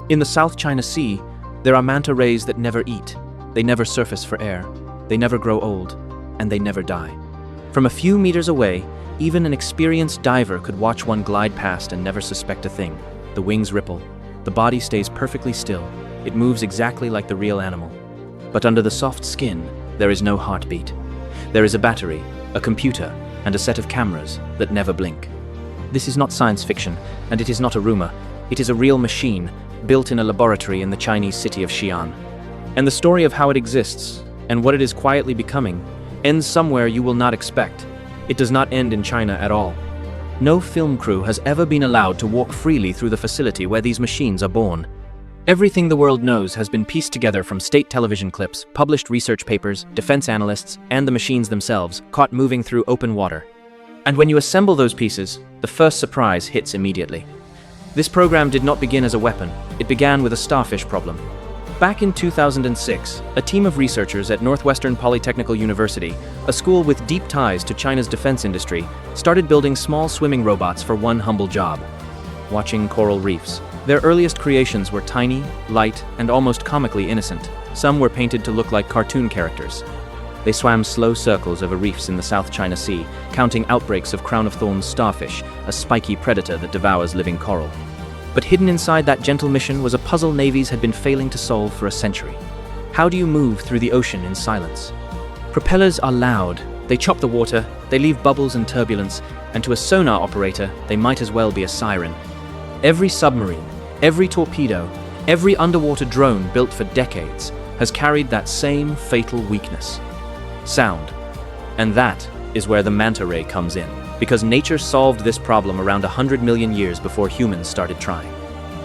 In the South China Sea, there are manta rays that never eat. They never surface for air. They never grow old. And they never die. From a few meters away, even an experienced diver could watch one glide past and never suspect a thing. The wings ripple. The body stays perfectly still. It moves exactly like the real animal. But under the soft skin, there is no heartbeat. There is a battery, a computer, and a set of cameras that never blink. This is not science fiction, and it is not a rumor. It is a real machine, built in a laboratory in the Chinese city of Xi'an. And the story of how it exists, and what it is quietly becoming, ends somewhere you will not expect. It does not end in China at all. No film crew has ever been allowed to walk freely through the facility where these machines are born. Everything the world knows has been pieced together from state television clips, published research papers, defense analysts, and the machines themselves, caught moving through open water. And when you assemble those pieces, the first surprise hits immediately. This program did not begin as a weapon. It began with a starfish problem. Back in 2006, a team of researchers at Northwestern Polytechnical University, a school with deep ties to China's defense industry, started building small swimming robots for one humble job: watching coral reefs. Their earliest creations were tiny, light, and almost comically innocent. Some were painted to look like cartoon characters. They swam slow circles over reefs in the South China Sea, counting outbreaks of crown-of-thorns starfish, a spiky predator that devours living coral. But hidden inside that gentle mission was a puzzle navies had been failing to solve for a century. How do you move through the ocean in silence? Propellers are loud. They chop the water, they leave bubbles and turbulence, and to a sonar operator, they might as well be a siren. Every submarine, every torpedo, every underwater drone built for decades has carried that same fatal weakness: sound. And that is where the manta ray comes in, because nature solved this problem around 100 million years before humans started trying.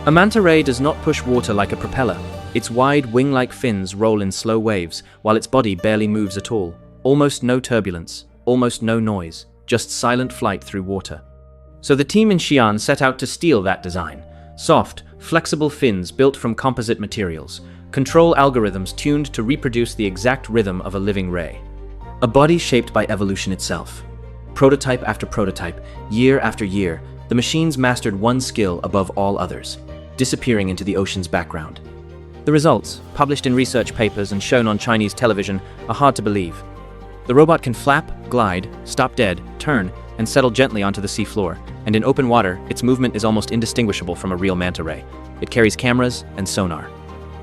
A manta ray does not push water like a propeller. Its wide wing-like fins roll in slow waves, while its body barely moves at all. Almost no turbulence, almost no noise, just silent flight through water. So the team in Xi'an set out to steal that design. Soft, flexible fins built from composite materials, control algorithms tuned to reproduce the exact rhythm of a living ray. A body shaped by evolution itself. Prototype after prototype, year after year, the machines mastered one skill above all others: disappearing into the ocean's background. The results, published in research papers and shown on Chinese television, are hard to believe. The robot can flap, glide, stop dead, turn, and settle gently onto the seafloor, and in open water, its movement is almost indistinguishable from a real manta ray. It carries cameras and sonar.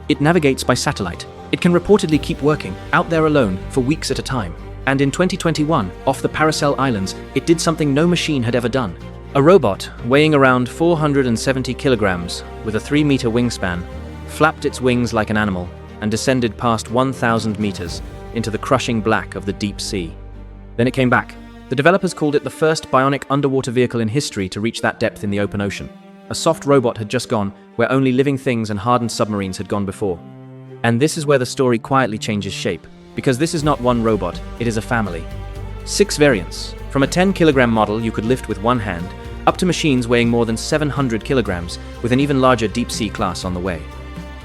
It navigates by satellite. It can reportedly keep working, out there alone, for weeks at a time. And in 2021, off the Paracel Islands, it did something no machine had ever done. A robot, weighing around 470 kilograms, with a 3-meter wingspan, flapped its wings like an animal and descended past 1,000 meters into the crushing black of the deep sea. Then it came back. The developers called it the first bionic underwater vehicle in history to reach that depth in the open ocean. A soft robot had just gone where only living things and hardened submarines had gone before. And this is where the story quietly changes shape. Because this is not one robot, it is a family. 6 variants, from a 10-kilogram model you could lift with one hand, up to machines weighing more than 700 kilograms, with an even larger deep-sea class on the way.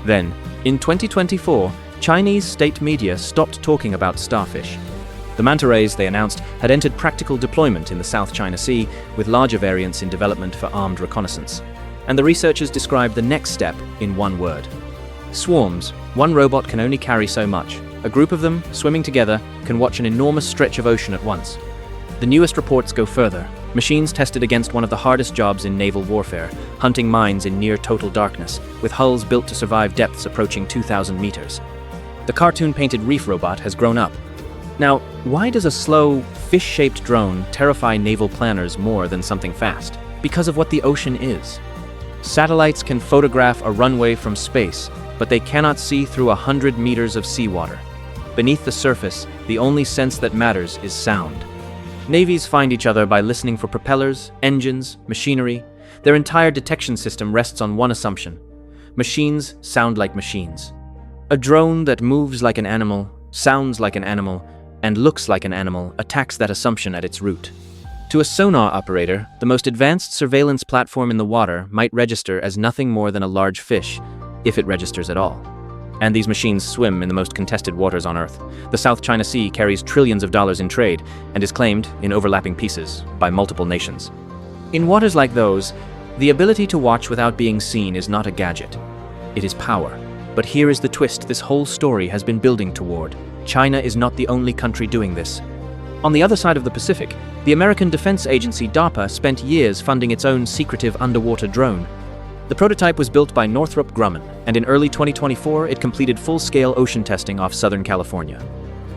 Then, in 2024, Chinese state media stopped talking about starfish. The manta rays, they announced, had entered practical deployment in the South China Sea, with larger variants in development for armed reconnaissance. And the researchers described the next step in one word: swarms. One robot can only carry so much. A group of them, swimming together, can watch an enormous stretch of ocean at once. The newest reports go further. Machines tested against one of the hardest jobs in naval warfare, hunting mines in near-total darkness, with hulls built to survive depths approaching 2,000 meters. The cartoon-painted reef robot has grown up. Now, why does a slow, fish-shaped drone terrify naval planners more than something fast? Because of what the ocean is. Satellites can photograph a runway from space, but they cannot see through 100 meters of seawater. Beneath the surface, the only sense that matters is sound. Navies find each other by listening for propellers, engines, machinery. Their entire detection system rests on one assumption: machines sound like machines. A drone that moves like an animal, sounds like an animal, and looks like an animal attacks that assumption at its root. To a sonar operator, the most advanced surveillance platform in the water might register as nothing more than a large fish, if it registers at all. And these machines swim in the most contested waters on Earth. The South China Sea carries trillions of dollars in trade and is claimed, in overlapping pieces, by multiple nations. In waters like those, the ability to watch without being seen is not a gadget. it is power. But here is the twist this whole story has been building toward. China is not the only country doing this. On the other side of the Pacific, the American Defense Agency DARPA spent years funding its own secretive underwater drone. The prototype was built by Northrop Grumman, and in early 2024 it completed full-scale ocean testing off Southern California.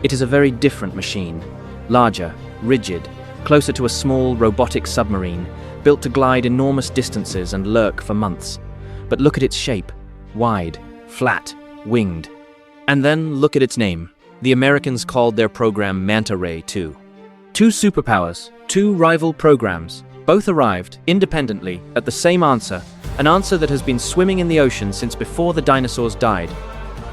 It is a very different machine. Larger, rigid, closer to a small robotic submarine, built to glide enormous distances and lurk for months. But look at its shape. Wide, flat, winged. And then look at its name. The Americans called their program Manta Ray 2. Two superpowers, two rival programs, both arrived, independently, at the same answer, an answer that has been swimming in the ocean since before the dinosaurs died.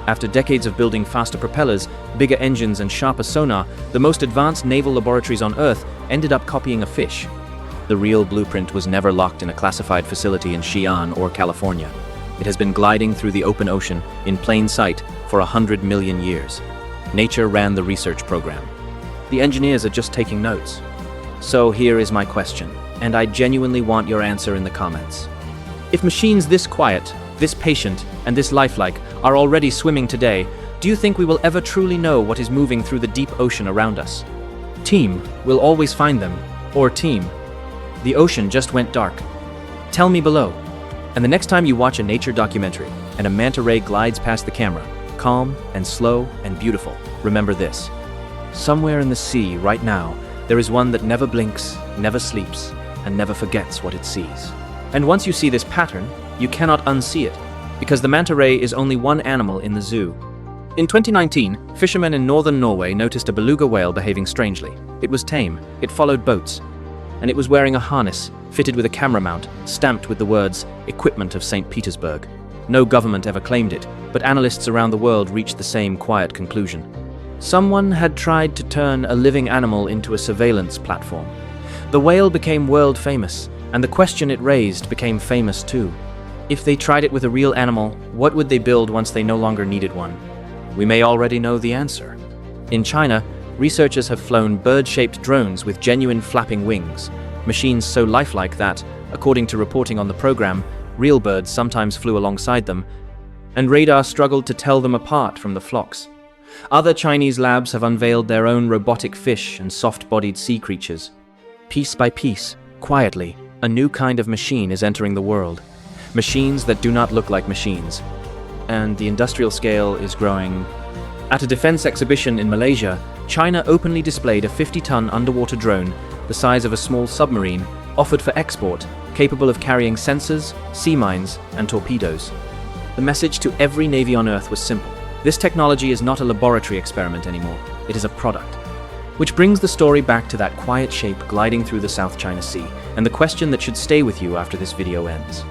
After decades of building faster propellers, bigger engines and sharper sonar, the most advanced naval laboratories on Earth ended up copying a fish. The real blueprint was never locked in a classified facility in Xi'an or California. It has been gliding through the open ocean, in plain sight, for 100 million years. Nature ran the research program. The engineers are just taking notes. So here is my question, and I genuinely want your answer in the comments. If machines this quiet, this patient, and this lifelike are already swimming today, do you think we will ever truly know what is moving through the deep ocean around us? Team, we'll always find them. Or team, the ocean just went dark. Tell me below. And the next time you watch a nature documentary and a manta ray glides past the camera, calm and slow and beautiful, remember this. Somewhere in the sea right now, there is one that never blinks, never sleeps, and never forgets what it sees. And once you see this pattern, you cannot unsee it, because the manta ray is only one animal in the zoo. In 2019, fishermen in northern Norway noticed a beluga whale behaving strangely. It was tame, it followed boats, and it was wearing a harness, fitted with a camera mount, stamped with the words, "Equipment of St. Petersburg." No government ever claimed it, but analysts around the world reached the same quiet conclusion. Someone had tried to turn a living animal into a surveillance platform. The whale became world famous, and the question it raised became famous too. If they tried it with a real animal, what would they build once they no longer needed one? We may already know the answer. In China, researchers have flown bird-shaped drones with genuine flapping wings, machines so lifelike that, according to reporting on the program, real birds sometimes flew alongside them, and radar struggled to tell them apart from the flocks. Other Chinese labs have unveiled their own robotic fish and soft-bodied sea creatures. Piece by piece, quietly, a new kind of machine is entering the world. Machines that do not look like machines. And the industrial scale is growing. At a defense exhibition in Malaysia, China openly displayed a 50-ton underwater drone, the size of a small submarine, offered for export, capable of carrying sensors, sea mines, and torpedoes. The message to every navy on Earth was simple. This technology is not a laboratory experiment anymore. It is a product. Which brings the story back to that quiet shape gliding through the South China Sea, and the question that should stay with you after this video ends.